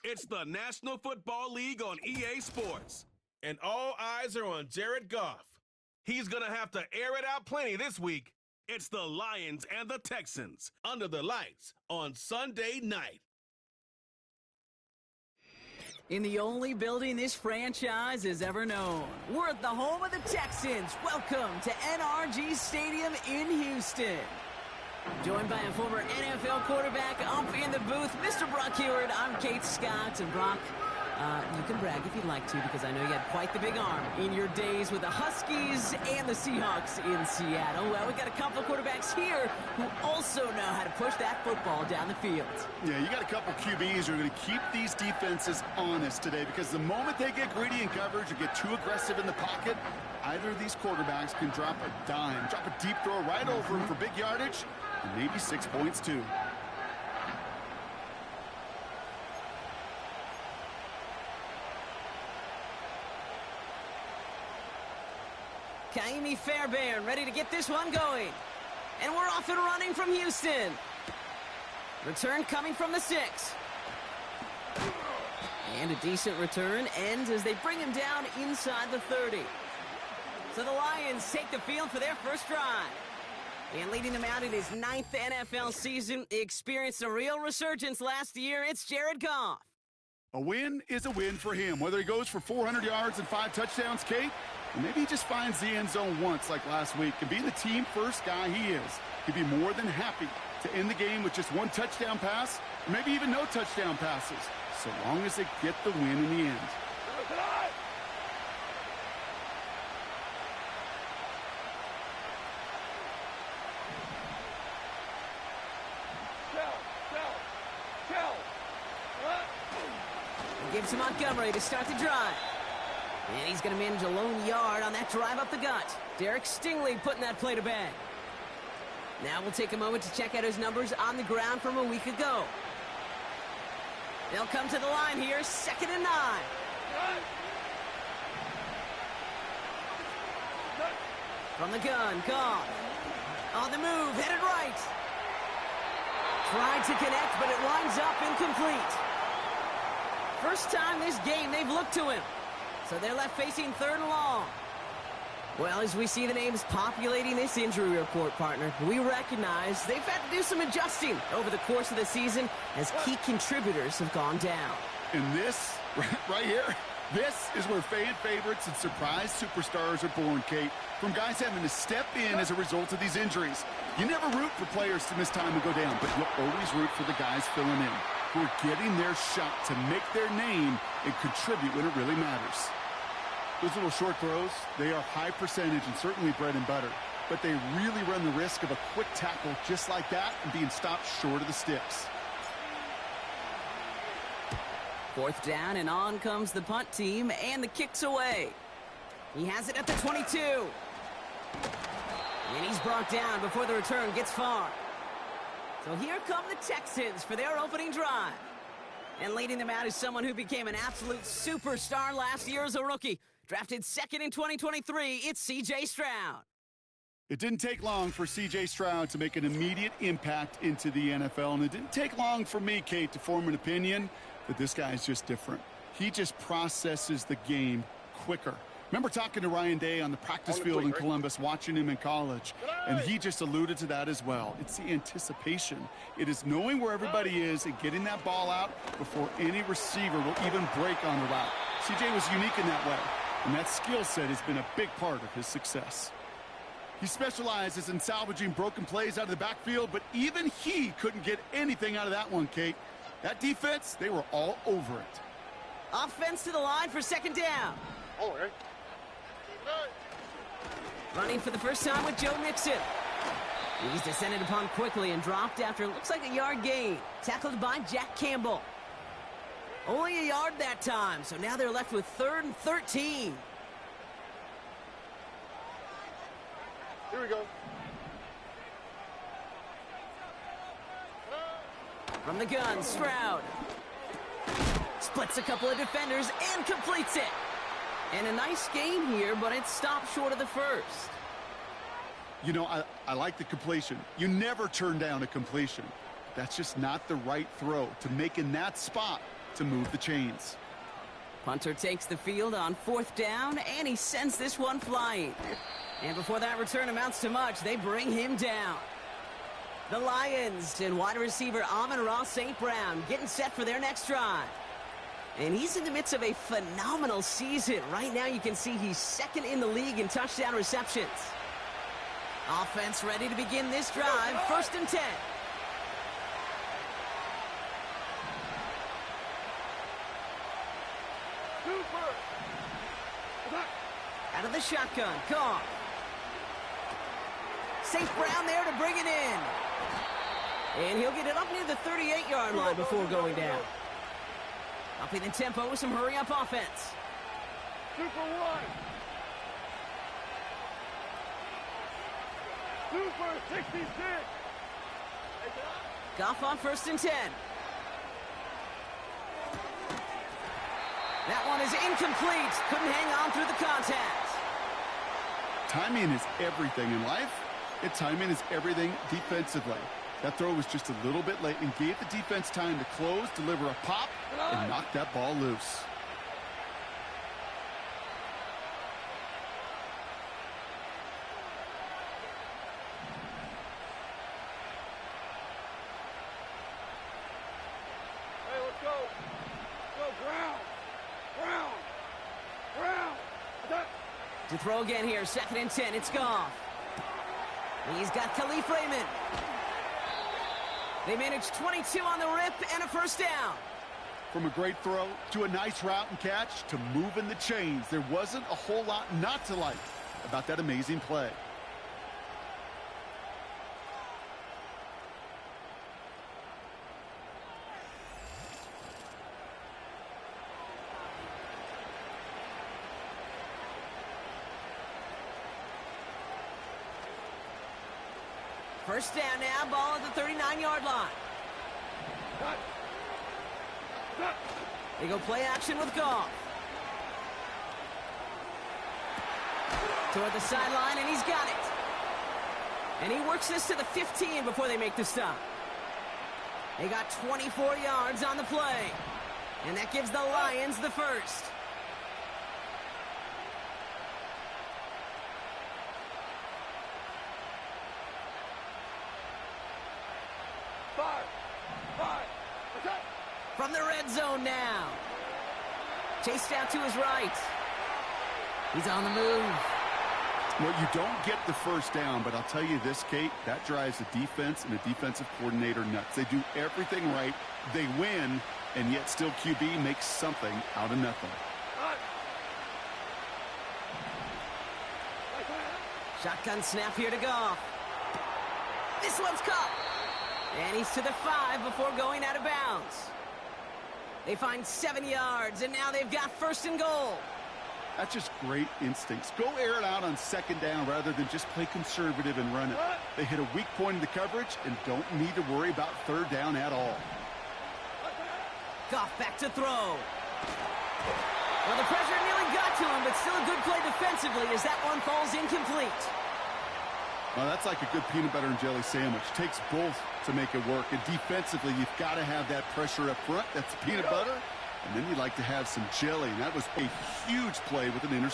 It's the National Football League on EA Sports. And all eyes are on Jared Goff. He's going to have to air it out plenty this week. It's the Lions and the Texans under the lights on Sunday night. In the only building this franchise has ever known, we're at the home of the Texans. Welcome to NRG Stadium in Houston. Joined by a former NFL quarterback up in the booth, Mr. Brock Heward. I'm Kate Scott. And Brock, you can brag if you'd like to, because I know you had quite the big arm in your days with the Huskies and the Seahawks in Seattle. Well, we got a couple of quarterbacks here who also know how to push that football down the field. Yeah, you got a couple QBs who are going to keep these defenses honest today, because the moment they get greedy in coverage or get too aggressive in the pocket, either of these quarterbacks can drop a dime, drop a deep throw right over him for big yardage, and maybe 6 points too. Kaimi Fairbairn ready to get this one going. And we're off and running from Houston. Return coming from the 6. And a decent return ends as they bring him down inside the 30. So the Lions take the field for their first drive. And leading them out in his 9th NFL season, he experienced a real resurgence last year. It's Jared Goff. A win is a win for him, whether he goes for 400 yards and 5 touchdowns, Kate, or maybe he just finds the end zone once like last week. And being the team first guy he is, he'd be more than happy to end the game with just 1 touchdown pass, or maybe even no touchdown passes, so long as they get the win in the end. Gives to Montgomery to start the drive. And he's going to manage a lone yard on that drive up the gut. Derek Stingley putting that play to bed. Now we'll take a moment to check out his numbers on the ground from a week ago. They'll come to the line here, 2nd and 9. From the gun, Goff. On the move, headed right. Tried to connect, but it lines up incomplete. First time this game they've looked to him. So they're left facing 3rd and long. Well, as we see the names populating this injury report, partner, we recognize they've had to do some adjusting over the course of the season as key contributors have gone down. And this, right here, this is where fan favorites and surprise superstars are born, Kate. From guys having to step in as a result of these injuries. You never root for players to miss time and go down, but you'll always root for the guys filling in, who are getting their shot to make their name and contribute when it really matters. Those little short throws, they are high percentage and certainly bread and butter, but they really run the risk of a quick tackle just like that and being stopped short of the sticks. 4th down, and on comes the punt team, and the kick's away. He has it at the 22. And he's brought down before the return gets far. So here come the Texans for their opening drive. And leading them out is someone who became an absolute superstar last year as a rookie. Drafted 2nd in 2023, it's C.J. Stroud. It didn't take long for C.J. Stroud to make an immediate impact into the NFL. And it didn't take long for me, Kate, to form an opinion that this guy is just different. He just processes the game quicker. Remember talking to Ryan Day on the practice field in Columbus, watching him in college, and he just alluded to that as well. It's the anticipation. It is knowing where everybody is and getting that ball out before any receiver will even break on the route. CJ was unique in that way, and that skill set has been a big part of his success. He specializes in salvaging broken plays out of the backfield, but even he couldn't get anything out of that one, Kate. That defense, they were all over it. Offense to the line for 2nd down. Oh, right. Running for the first time with Joe Mixon. He's descended upon quickly and dropped after it looks like a yard gain. Tackled by Jack Campbell. Only a yard that time, so now they're left with 3rd and 13. Here we go. From the gun, Stroud. Splits a couple of defenders and completes it. And a nice gain here, but it stopped short of the first. You know, I like the completion. You never turn down a completion. That's just not the right throw. To make in that spot to move the chains. Punter takes the field on 4th down, and he sends this one flying. And before that return amounts to much, they bring him down. The Lions and wide receiver Amon-Ra St. Brown getting set for their next drive. And he's in the midst of a phenomenal season. Right now you can see he's 2nd in the league in touchdown receptions. Offense ready to begin this drive. 1st and 10. Out of the shotgun, Goff. St. Brown there to bring it in. And he'll get it up near the 38-yard line before going down. Upping the tempo with some hurry-up offense. Super 1. Super 66. Goff on 1st and 10. That one is incomplete. Couldn't hang on through the contact. Timing is everything in life, and timing is everything defensively. That throw was just a little bit late and gave the defense time to close, deliver a pop, and knock that ball loose. Hey, let's go. Go, Brown. Brown. Brown. Attack. To throw again here, 2nd and 10. It's Goff. He's got Khalif Raymond. They managed 22 on the rip and a 1st down. From a great throw to a nice route and catch to moving the chains, there wasn't a whole lot not to like about that amazing play. First down now, ball at the 39-yard line. They go play action with Goff. Toward the sideline, and he's got it. And he works this to the 15 before they make the stop. They got 24 yards on the play. And that gives the Lions the 1st. From the red zone now. Chased out to his right. He's on the move. Well, you don't get the 1st down, but I'll tell you this, Kate, that drives the defense and the defensive coordinator nuts. They do everything right. They win, and yet still QB makes something out of nothing. Shotgun snap here to Goff. This one's caught. And he's to the 5 before going out of bounds. They find 7 yards, and now they've got 1st and goal. That's just great instincts. Go air it out on 2nd down rather than just play conservative and run it. They hit a weak point in the coverage and don't need to worry about 3rd down at all. Goff back to throw. Well, the pressure nearly got to him, but still a good play defensively as that one falls incomplete. Well, that's like a good peanut butter and jelly sandwich. Takes both to make it work. And defensively, you've got to have that pressure up front. That's peanut butter. And then you'd like to have some jelly. And that was a huge play with an interception.